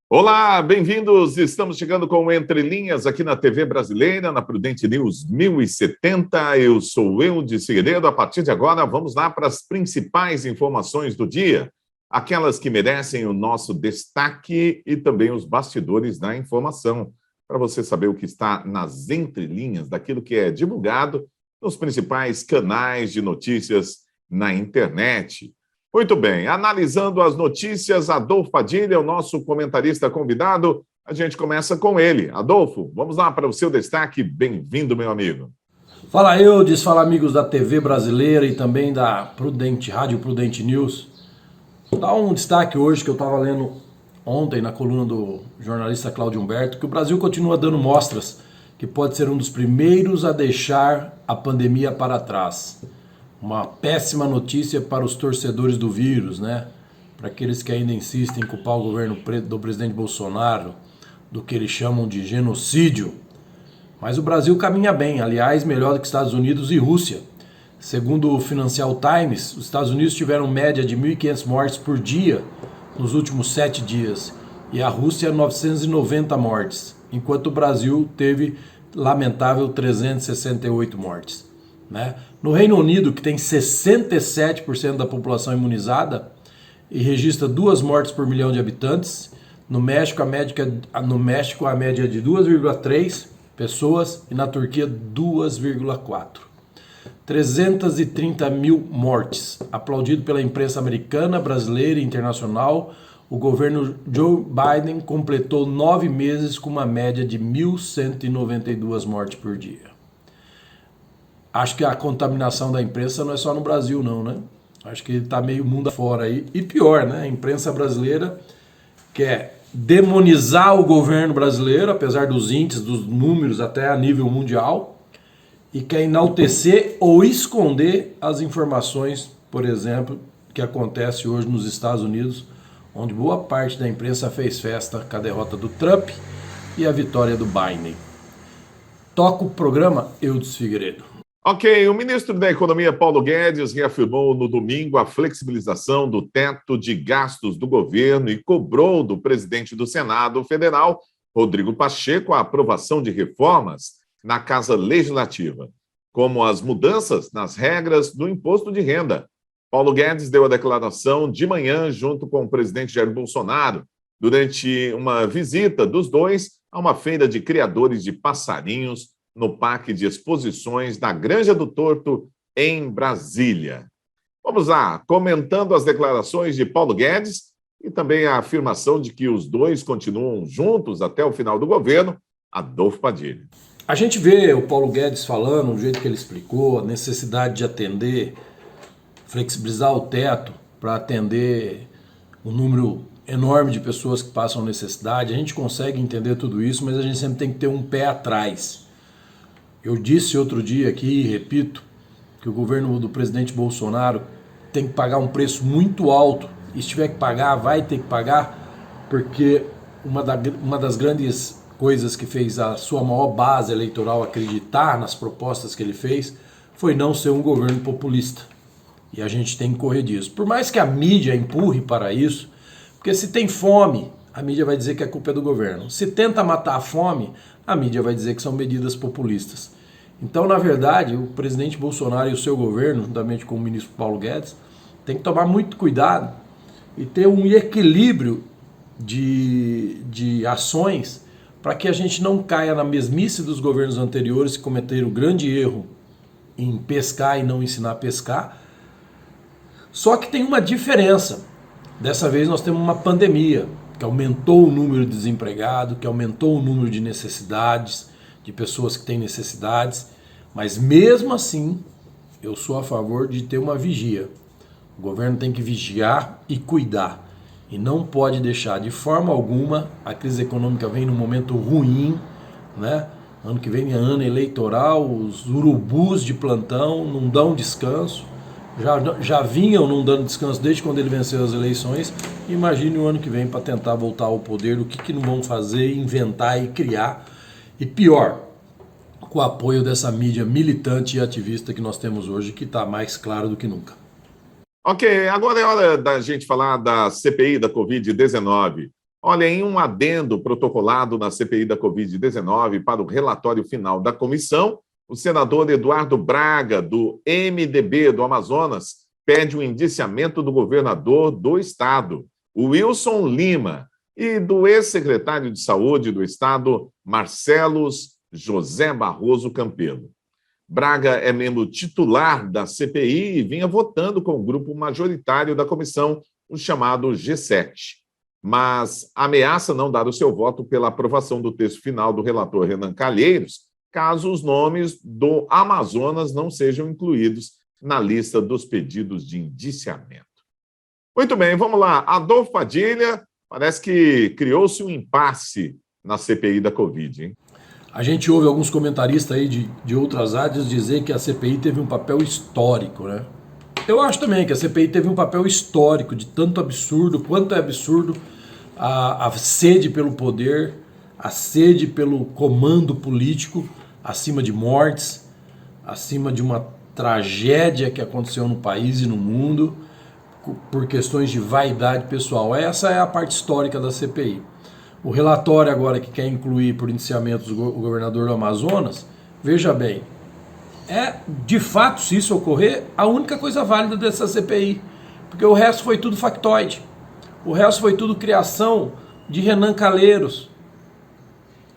Olá, bem-vindos! Estamos chegando com Entre Linhas aqui na TV Brasileira, na Prudente News 1070. Eu sou Eudes Figueiredo. A partir de agora, vamos lá para as principais informações do dia. Aquelas que merecem o nosso destaque e também os bastidores da informação, para você saber o que está nas entrelinhas daquilo que é divulgado nos principais canais de notícias na internet. Muito bem, analisando as notícias, Adolfo Padilha, o nosso comentarista convidado. A gente começa com ele. Adolfo, vamos lá para o seu destaque. Bem-vindo, meu amigo. Fala, Eudes, fala, amigos da TV Brasileira e também da Prudente, Rádio Prudente News. Vou dar um destaque hoje que eu estava lendo ontem na coluna do jornalista Cláudio Humberto, que o Brasil continua dando mostras que pode ser um dos primeiros a deixar a pandemia para trás. Uma péssima notícia para os torcedores do vírus, né? Para aqueles que ainda insistem em culpar o governo do presidente Bolsonaro do que eles chamam de genocídio. Mas o Brasil caminha bem, aliás, melhor do que Estados Unidos e Rússia. Segundo o Financial Times, os Estados Unidos tiveram média de 1.500 mortes por dia nos últimos 7 dias e a Rússia 990 mortes, enquanto o Brasil teve, lamentável, 368 mortes. Né? No Reino Unido, que tem 67% da população imunizada e registra 2 mortes por milhão de habitantes, no México a média é de 2,3 pessoas e na Turquia 2,4. 330 mil mortes. Aplaudido pela imprensa americana, brasileira e internacional, o governo Joe Biden completou 9 meses com uma média de 1.192 mortes por dia. Acho que a contaminação da imprensa não é só no Brasil, não, né? Acho que está meio mundo afora aí. E pior, né? A imprensa brasileira quer demonizar o governo brasileiro, apesar dos índices, dos números até a nível mundial, e quer enaltecer ou esconder as informações, por exemplo, que acontece hoje nos Estados Unidos, onde boa parte da imprensa fez festa com a derrota do Trump e a vitória do Biden. Toca o programa Eudes Figueiredo. Ok, o ministro da Economia, Paulo Guedes, reafirmou no domingo a flexibilização do teto de gastos do governo e cobrou do presidente do Senado Federal, Rodrigo Pacheco, a aprovação de reformas na Casa Legislativa, como as mudanças nas regras do imposto de renda. Paulo Guedes deu a declaração de manhã junto com o presidente Jair Bolsonaro, durante uma visita dos dois a uma feira de criadores de passarinhos no Parque de Exposições da Granja do Torto, em Brasília. Vamos lá, comentando as declarações de Paulo Guedes e também a afirmação de que os dois continuam juntos até o final do governo, Adolfo Padilha. A gente vê o Paulo Guedes falando, do jeito que ele explicou, a necessidade de atender, flexibilizar o teto para atender um número enorme de pessoas que passam necessidade. A gente consegue entender tudo isso, mas a gente sempre tem que ter um pé atrás. Eu disse outro dia aqui, e repito, que o governo do presidente Bolsonaro tem que pagar um preço muito alto. E se tiver que pagar, vai ter que pagar, porque uma das grandes coisas que fez a sua maior base eleitoral acreditar nas propostas que ele fez foi não ser um governo populista. E a gente tem que correr disso. Por mais que a mídia empurre para isso, porque se tem fome, a mídia vai dizer que a culpa é do governo. Se tenta matar a fome, a mídia vai dizer que são medidas populistas. Então, na verdade, o presidente Bolsonaro e o seu governo, juntamente com o ministro Paulo Guedes, tem que tomar muito cuidado e ter um equilíbrio de ações para que a gente não caia na mesmice dos governos anteriores que cometeram o grande erro em pescar e não ensinar a pescar. Só que tem uma diferença. Dessa vez nós temos uma pandemia que aumentou o número de desempregados, que aumentou o número de necessidades, de pessoas que têm necessidades, mas mesmo assim eu sou a favor de ter uma vigia. O governo tem que vigiar e cuidar e não pode deixar de forma alguma. A crise econômica vem num momento ruim, né? Ano que vem é ano eleitoral, os urubus de plantão não dão descanso, já vinham não dando descanso desde quando ele venceu as eleições. Imagine o ano que vem para tentar voltar ao poder, o que não vão fazer, inventar e criar. E pior, com o apoio dessa mídia militante e ativista que nós temos hoje, que está mais claro do que nunca. Ok, agora é hora da gente falar da CPI da Covid-19. Olha, em um adendo protocolado na CPI da Covid-19 para o relatório final da comissão, o senador Eduardo Braga, do MDB do Amazonas, pede o indiciamento do governador do estado, Wilson Lima, e do ex-secretário de Saúde do estado, Marcelo José Barroso Campelo. Braga é membro titular da CPI e vinha votando com o grupo majoritário da comissão, o chamado G7. Mas ameaça não dar o seu voto pela aprovação do texto final do relator Renan Calheiros, caso os nomes do Amazonas não sejam incluídos na lista dos pedidos de indiciamento. Muito bem, vamos lá. Adolfo Padilha, parece que criou-se um impasse na CPI da Covid, hein? A gente ouve alguns comentaristas aí de outras áreas dizer que a CPI teve um papel histórico, né? Eu acho também que a CPI teve um papel histórico de tanto absurdo, quanto é absurdo a sede pelo poder, a sede pelo comando político, acima de mortes, acima de uma tragédia que aconteceu no país e no mundo, por questões de vaidade pessoal. Essa é a parte histórica da CPI. O relatório agora que quer incluir por indiciamentos o governador do Amazonas, veja bem, é de fato, se isso ocorrer, a única coisa válida dessa CPI, porque o resto foi tudo factoide, o resto foi tudo criação de Renan Calheiros,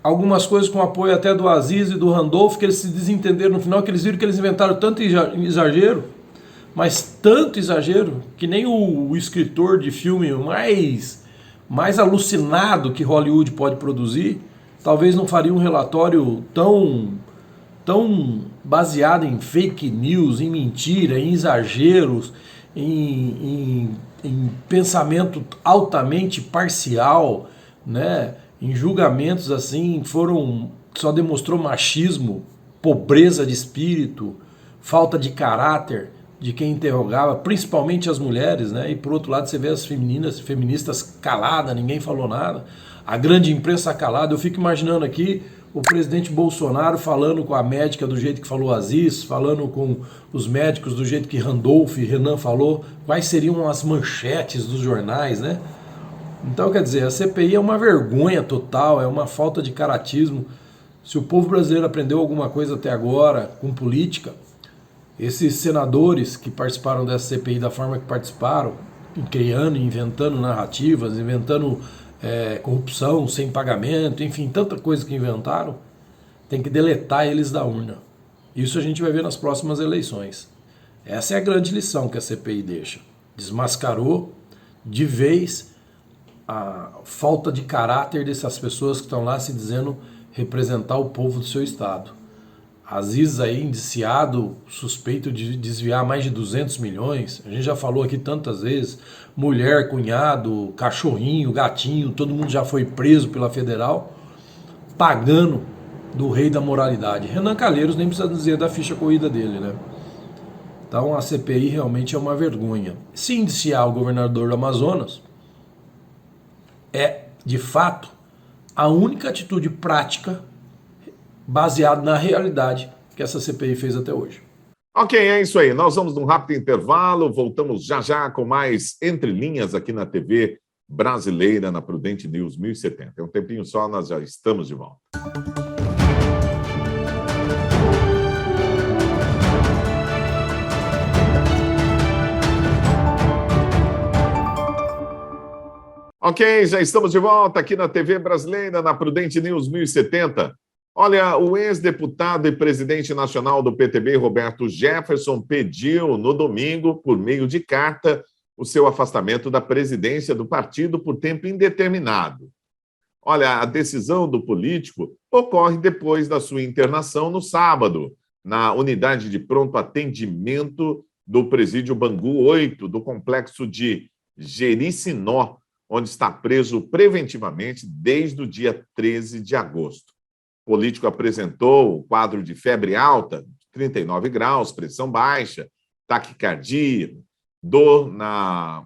algumas coisas com apoio até do Aziz e do Randolph, que eles se desentenderam no final, que eles viram que eles inventaram tanto exagero, mas tanto exagero, que nem o escritor de filme mais alucinado que Hollywood pode produzir, talvez não faria um relatório tão baseado em fake news, em mentira, em exageros, em pensamento altamente parcial, né? Em julgamentos assim, só demonstrou machismo, pobreza de espírito, falta de caráter de quem interrogava, principalmente as mulheres, né? E por outro lado você vê as feministas caladas, ninguém falou nada, a grande imprensa calada. Eu fico imaginando aqui o presidente Bolsonaro falando com a médica do jeito que falou Aziz, falando com os médicos do jeito que Randolph e Renan falou, quais seriam as manchetes dos jornais, né? Então, quer dizer, a CPI é uma vergonha total, é uma falta de caratismo. Se o povo brasileiro aprendeu alguma coisa até agora com política, esses senadores que participaram dessa CPI da forma que participaram, criando, inventando narrativas, inventando corrupção sem pagamento, enfim, tanta coisa que inventaram, tem que deletar eles da urna. Isso a gente vai ver nas próximas eleições. Essa é a grande lição que a CPI deixa. Desmascarou de vez a falta de caráter dessas pessoas que estão lá se dizendo representar o povo do seu estado. Aziz aí indiciado, suspeito de desviar mais de 200 milhões, a gente já falou aqui tantas vezes, mulher, cunhado, cachorrinho, gatinho, todo mundo já foi preso pela federal, pagando do rei da moralidade. Renan Calheiros nem precisa dizer da ficha corrida dele, né? Então a CPI realmente é uma vergonha. Se indiciar o governador do Amazonas, é de fato a única atitude prática baseado na realidade que essa CPI fez até hoje. Ok, é isso aí. Nós vamos num rápido intervalo, voltamos já já com mais Entre Linhas aqui na TV brasileira, na Prudente News 1070. É um tempinho só, nós já estamos de volta. Ok, já estamos de volta aqui na TV brasileira, na Prudente News 1070. Olha, o ex-deputado e presidente nacional do PTB, Roberto Jefferson, pediu no domingo, por meio de carta, o seu afastamento da presidência do partido por tempo indeterminado. Olha, a decisão do político ocorre depois da sua internação no sábado, na unidade de pronto atendimento do Presídio Bangu 8, do complexo de Jericinó, onde está preso preventivamente desde o dia 13 de agosto. O político apresentou o quadro de febre alta, 39 graus, pressão baixa, taquicardia, dor na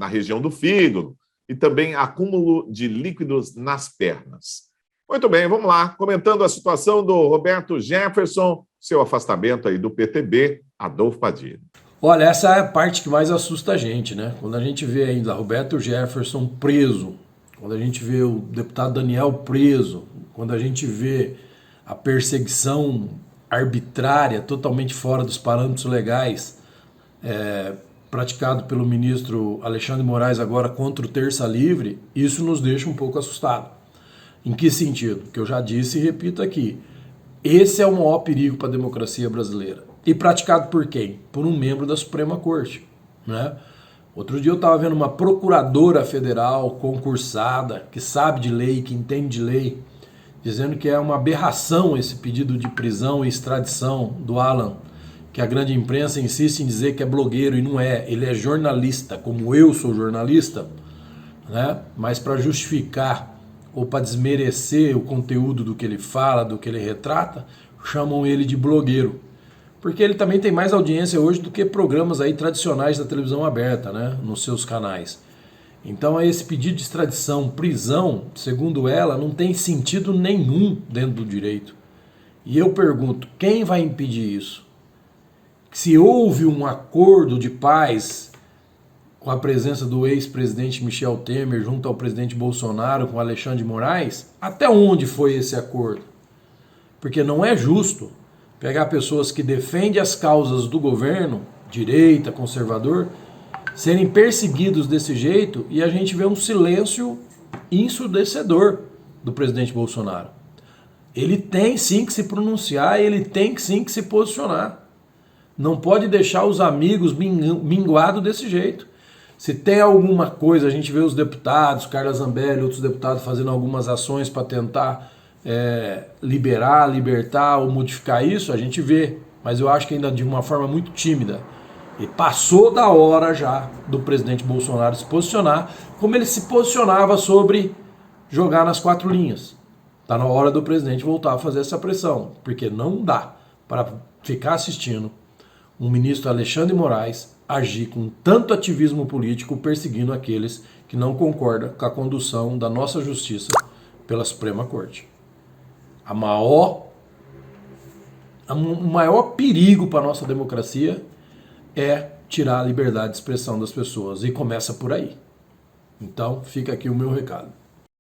região do fígado e também acúmulo de líquidos nas pernas. Muito bem, vamos lá. Comentando a situação do Roberto Jefferson, seu afastamento aí do PTB, Adolfo Padilha. Olha, essa é a parte que mais assusta a gente, né? Quando a gente vê ainda Roberto Jefferson preso, quando a gente vê o deputado Daniel preso, quando a gente vê a perseguição arbitrária, totalmente fora dos parâmetros legais, praticado pelo ministro Alexandre de Moraes agora contra o Terça Livre, isso nos deixa um pouco assustado. Em que sentido? Que eu já disse e repito aqui. Esse é o maior perigo para a democracia brasileira. E praticado por quem? Por um membro da Suprema Corte, né? Outro dia eu estava vendo uma procuradora federal concursada, que sabe de lei, que entende de lei, dizendo que é uma aberração esse pedido de prisão e extradição do Alan, que a grande imprensa insiste em dizer que é blogueiro e não é. Ele é jornalista, como eu sou jornalista, né? Mas para justificar ou para desmerecer o conteúdo do que ele fala, do que ele retrata, chamam ele de blogueiro. Porque ele também tem mais audiência hoje do que programas aí tradicionais da televisão aberta, né, nos seus canais. Então esse pedido de extradição, prisão, segundo ela, não tem sentido nenhum dentro do direito. E eu pergunto, quem vai impedir isso? Se houve um acordo de paz com a presença do ex-presidente Michel Temer junto ao presidente Bolsonaro, com Alexandre de Moraes, até onde foi esse acordo? Porque não é justo pegar pessoas que defendem as causas do governo, direita, conservador, serem perseguidos desse jeito e a gente vê um silêncio ensurdecedor do presidente Bolsonaro. Ele tem sim que se pronunciar, ele tem sim que se posicionar. Não pode deixar os amigos minguados desse jeito. Se tem alguma coisa, a gente vê os deputados, Carla Zambelli e outros deputados fazendo algumas ações para tentar libertar ou modificar isso, a gente vê. Mas eu acho que ainda de uma forma muito tímida. E passou da hora já do presidente Bolsonaro se posicionar, como ele se posicionava sobre jogar nas 4 linhas. Está na hora do presidente voltar a fazer essa pressão, porque não dá para ficar assistindo um ministro Alexandre de Moraes agir com tanto ativismo político perseguindo aqueles que não concordam com a condução da nossa justiça pela Suprema Corte. O maior perigo para a nossa democracia é tirar a liberdade de expressão das pessoas, e começa por aí. Então, fica aqui o meu recado.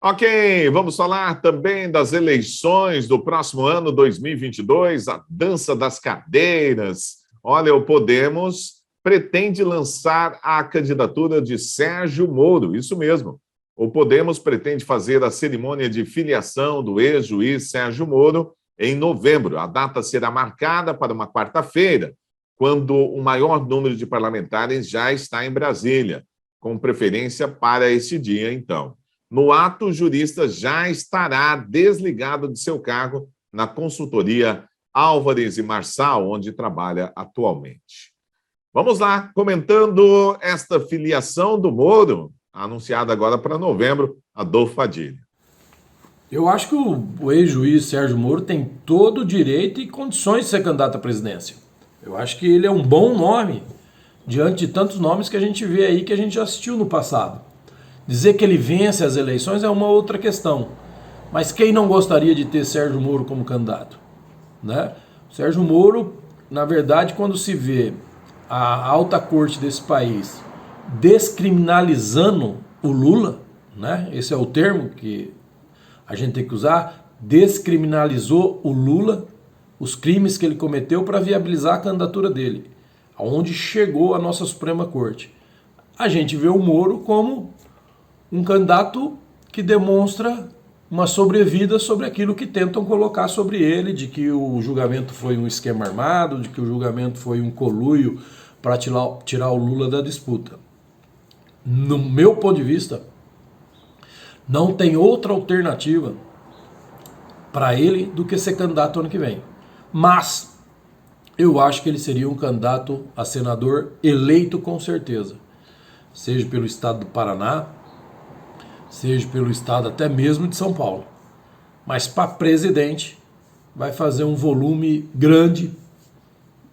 Ok, vamos falar também das eleições do próximo ano, 2022, a dança das cadeiras. Olha, o Podemos pretende lançar a candidatura de Sérgio Moro, isso mesmo. O Podemos pretende fazer a cerimônia de filiação do ex-juiz Sérgio Moro em novembro. A data será marcada para uma quarta-feira, quando o maior número de parlamentares já está em Brasília, com preferência para esse dia, então. No ato, o jurista já estará desligado de seu cargo na consultoria Álvares e Marçal, onde trabalha atualmente. Vamos lá, comentando esta filiação do Moro, anunciada agora para novembro, Adolfo Padilha. Eu acho que o ex-juiz Sérgio Moro tem todo o direito e condições de ser candidato à presidência. Eu acho que ele é um bom nome, diante de tantos nomes que a gente vê aí que a gente já assistiu no passado. Dizer que ele vence as eleições é uma outra questão. Mas quem não gostaria de ter Sérgio Moro como candidato? Né? Sérgio Moro, na verdade, quando se vê a alta corte desse país descriminalizando o Lula, né? Esse é o termo que a gente tem que usar, descriminalizou o Lula, os crimes que ele cometeu para viabilizar a candidatura dele, aonde chegou a nossa Suprema Corte. A gente vê o Moro como um candidato que demonstra uma sobrevida sobre aquilo que tentam colocar sobre ele, de que o julgamento foi um esquema armado, de que o julgamento foi um conluio para tirar o Lula da disputa. No meu ponto de vista, não tem outra alternativa para ele do que ser candidato ano que vem. Mas eu acho que ele seria um candidato a senador eleito com certeza, seja pelo estado do Paraná, seja pelo estado até mesmo de São Paulo. Mas para presidente vai fazer um volume grande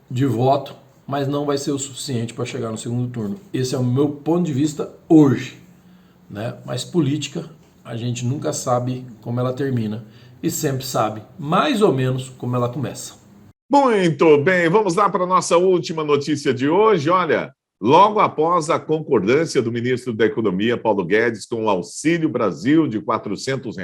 de voto, mas não vai ser o suficiente para chegar no segundo turno. Esse é o meu ponto de vista hoje, né? Mas política a gente nunca sabe como ela termina e sempre sabe mais ou menos como ela começa. Muito bem, vamos lá para a nossa última notícia de hoje. Olha, logo após a concordância do ministro da Economia, Paulo Guedes, com o Auxílio Brasil de R$ 400,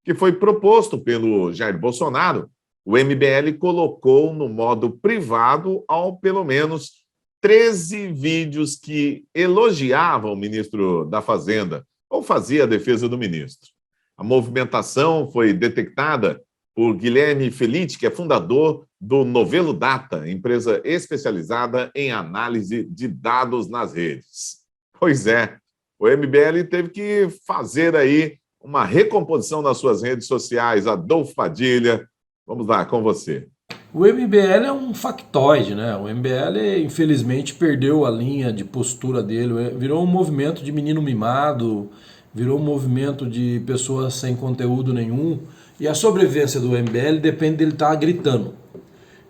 que foi proposto pelo Jair Bolsonaro, o MBL colocou no modo privado ao pelo menos 13 vídeos que elogiavam o ministro da Fazenda ou fazia a defesa do ministro. A movimentação foi detectada por Guilherme Felitti, que é fundador do Novelo Data, empresa especializada em análise de dados nas redes. Pois é, o MBL teve que fazer aí uma recomposição nas suas redes sociais. Adolfo Padilha, vamos lá, com você. O MBL é um factoide, né? O MBL, infelizmente, perdeu a linha de postura dele, virou um movimento de menino mimado, virou um movimento de pessoas sem conteúdo nenhum, e a sobrevivência do MBL depende dele estar gritando.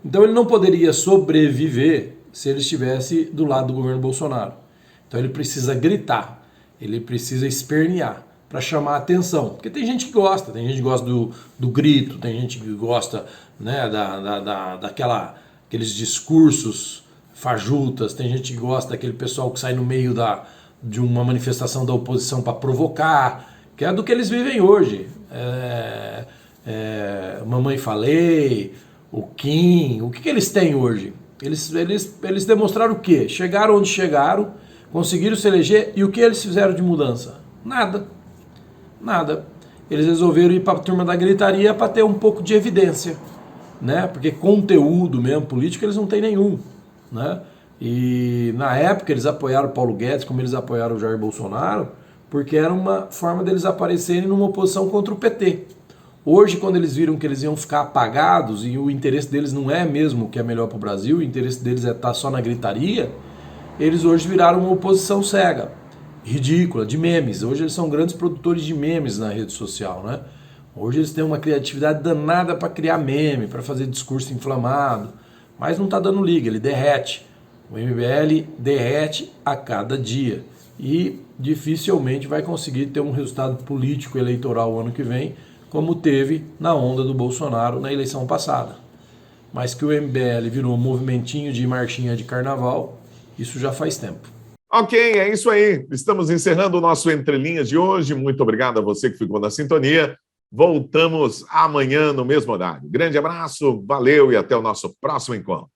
Então ele não poderia sobreviver se ele estivesse do lado do governo Bolsonaro. Então ele precisa gritar, ele precisa espernear para chamar a atenção. Porque tem gente que gosta do grito, tem gente que gosta, né, aqueles discursos fajutas, tem gente que gosta daquele pessoal que sai no meio de uma manifestação da oposição para provocar, que é do que eles vivem hoje. Mamãe Falei, o Kim, o que eles têm hoje? Eles demonstraram o quê? Chegaram onde chegaram, conseguiram se eleger, e o que eles fizeram de mudança? Nada. Eles resolveram ir para a turma da gritaria para ter um pouco de evidência, né? Porque conteúdo mesmo político eles não têm nenhum, né? E na época eles apoiaram o Paulo Guedes como eles apoiaram o Jair Bolsonaro, porque era uma forma deles aparecerem numa oposição contra o PT. Hoje, quando eles viram que eles iam ficar apagados e o interesse deles não é mesmo o que é melhor para o Brasil, o interesse deles é estar só na gritaria, eles hoje viraram uma oposição cega, ridícula, de memes. Hoje eles são grandes produtores de memes na rede social, né? Hoje eles têm uma criatividade danada para criar meme, para fazer discurso inflamado, mas não está dando liga, ele derrete. O MBL derrete a cada dia e dificilmente vai conseguir ter um resultado político eleitoral ano que vem, como teve na onda do Bolsonaro na eleição passada. Mas que o MBL virou um movimentinho de marchinha de carnaval, isso já faz tempo. Ok, é isso aí. Estamos encerrando o nosso Entre Linhas de hoje. Muito obrigado a você que ficou na sintonia. Voltamos amanhã no mesmo horário. Grande abraço, valeu e até o nosso próximo encontro.